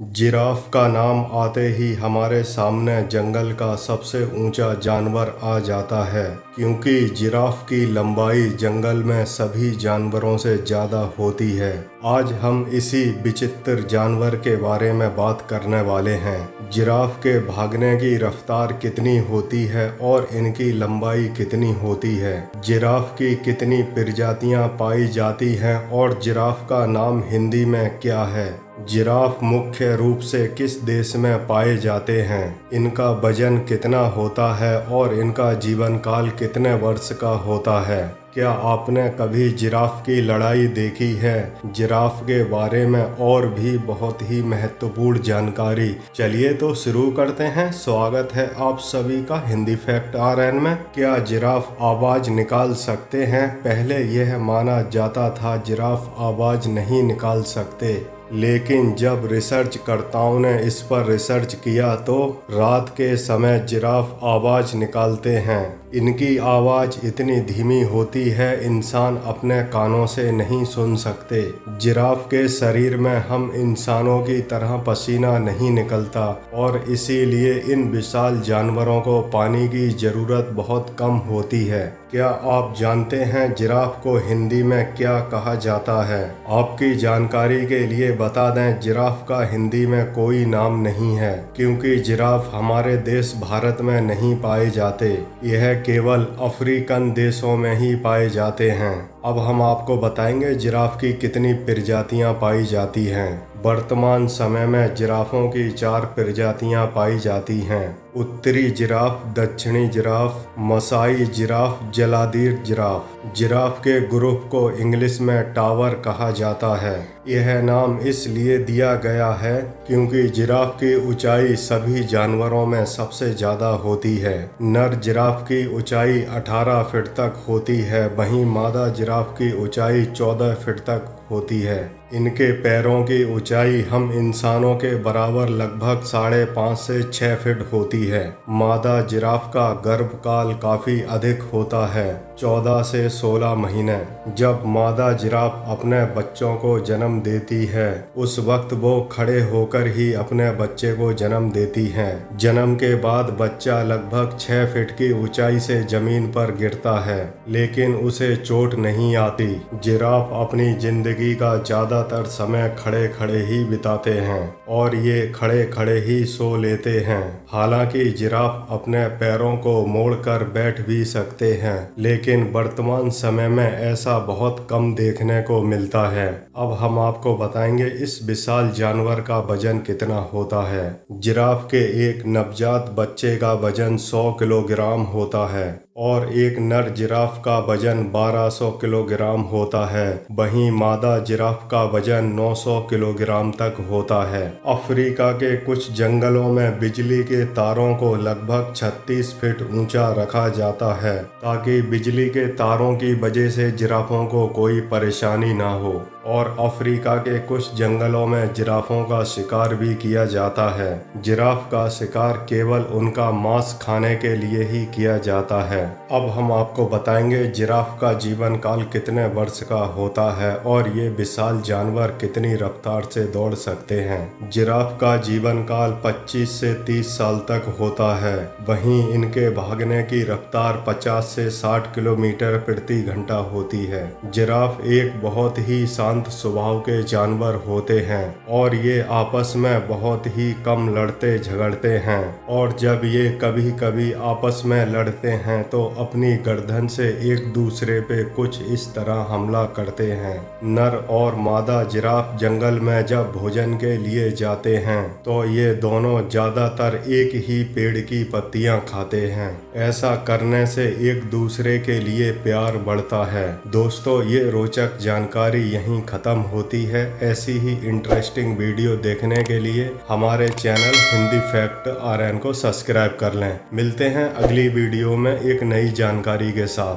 Giraffe का नाम आते ही हमारे सामने जंगल का सबसे ऊंचा जानवर आ जाता है, क्योंकि जिराफ की लंबाई जंगल में सभी जानवरों से ज़्यादा होती है। आज हम इसी विचित्र जानवर के बारे में बात करने वाले हैं। जिराफ के भागने की रफ्तार कितनी होती है और इनकी लंबाई कितनी होती है, जिराफ की कितनी प्रजातियां पाई जाती हैं और जिराफ का नाम हिंदी में क्या है, जिराफ मुख्य रूप से किस देश में पाए जाते हैं, इनका वजन कितना होता है और इनका जीवन काल कितने वर्ष का होता है। क्या आपने कभी जिराफ की लड़ाई देखी है? जिराफ के बारे में और भी बहुत ही महत्वपूर्ण जानकारी। चलिए तो शुरू करते हैं। स्वागत है आप सभी का हिंदी फैक्ट RN में। क्या जिराफ आवाज़ निकाल सकते हैं? पहले यह माना जाता था जिराफ आवाज़ नहीं निकाल सकते, लेकिन जब रिसर्चकर्ताओं ने इस पर रिसर्च किया तो रात के समय जिराफ आवाज़ निकालते हैं। इनकी आवाज़ इतनी धीमी होती है इंसान अपने कानों से नहीं सुन सकते। जिराफ के शरीर में हम इंसानों की तरह पसीना नहीं निकलता और इसीलिए इन विशाल जानवरों को पानी की ज़रूरत बहुत कम होती है। क्या आप जानते हैं जिराफ को हिंदी में क्या कहा जाता है? आपकी जानकारी के लिए बता दें, जिराफ का हिंदी में कोई नाम नहीं है, क्योंकि जिराफ हमारे देश भारत में नहीं पाए जाते। यह केवल अफ्रीकन देशों में ही पाए जाते हैं। अब हम आपको बताएंगे जिराफ की कितनी प्रजातियां पाई जाती हैं। वर्तमान समय में जिराफों की 4 प्रजातियां पाई जाती हैं: उत्तरी जिराफ, दक्षिणी जिराफ, मसाई जिराफ, जलादीर जिराफ। जिराफ के ग्रुप को इंग्लिश में टावर कहा जाता है। यह नाम इसलिए दिया गया है क्योंकि जिराफ की ऊंचाई सभी जानवरों में सबसे ज़्यादा होती है। नर जिराफ की ऊंचाई 18 फीट तक होती है, वहीं मादा जिराफ की ऊंचाई 14 फीट तक होती है। इनके पैरों की ऊंचाई हम इंसानों के बराबर लगभग 5.5 से 6 फीट होती है। मादा जिराफ का गर्भकाल काफ़ी अधिक होता है, 14 से 16 महीने। जब मादा जिराफ अपने बच्चों को जन्म देती है उस वक्त वो खड़े होकर ही अपने बच्चे को जन्म देती हैं। जन्म के बाद बच्चा लगभग 6 फीट की ऊंचाई से जमीन पर गिरता है, लेकिन उसे चोट नहीं आती। जिराफ अपनी जिंदगी का ज़्यादातर समय खड़े खड़े ही बिताते हैं और ये खड़े खड़े ही सो लेते हैं। हालांकि जिराफ अपने पैरों को मोड़कर बैठ भी सकते हैं, लेकिन वर्तमान समय में ऐसा बहुत कम देखने को मिलता है। अब हम आपको बताएंगे इस विशाल जानवर का वजन कितना होता है। जिराफ के एक नवजात बच्चे का वजन 100 किलोग्राम होता है और एक नर जिराफ का वजन 1200 किलोग्राम होता है। वहीं मादा जिराफ का वजन 900 किलोग्राम तक होता है। अफ्रीका के कुछ जंगलों में बिजली के तारों को लगभग 36 फीट ऊंचा रखा जाता है, ताकि बिजली के तारों की वजह से जिराफों को कोई परेशानी ना हो। और अफ्रीका के कुछ जंगलों में जिराफों का शिकार भी किया जाता है। जिराफ का शिकार केवल उनका मांस खाने के लिए ही किया जाता है। अब हम आपको बताएंगे जिराफ का जीवन काल कितने वर्ष का होता है और ये विशाल जानवर कितनी रफ्तार से दौड़ सकते हैं। जिराफ का जीवन काल 25 से 30 साल तक होता है। वहीं इनके भागने की रफ्तार 50 से 60 किलोमीटर प्रति घंटा होती है। जिराफ एक बहुत ही शांत स्वभाव के जानवर होते हैं और ये आपस में बहुत ही कम लड़ते झगड़ते हैं, और जब ये कभी कभी आपस में लड़ते हैं तो अपनी गर्दन से एक दूसरे पे कुछ इस तरह हमला करते हैं। नर और मादा जिराफ जंगल में जब भोजन के लिए जाते हैं तो ये दोनों ज्यादातर एक ही पेड़ की पत्तियां खाते हैं। ऐसा करने से एक दूसरे के लिए प्यार बढ़ता है। दोस्तों, ये रोचक जानकारी यहीं खत्म होती है। ऐसी ही इंटरेस्टिंग वीडियो देखने के लिए हमारे चैनल हिंदी फैक्ट RN को सब्सक्राइब कर लें। मिलते हैं अगली वीडियो में एक नई जानकारी के साथ।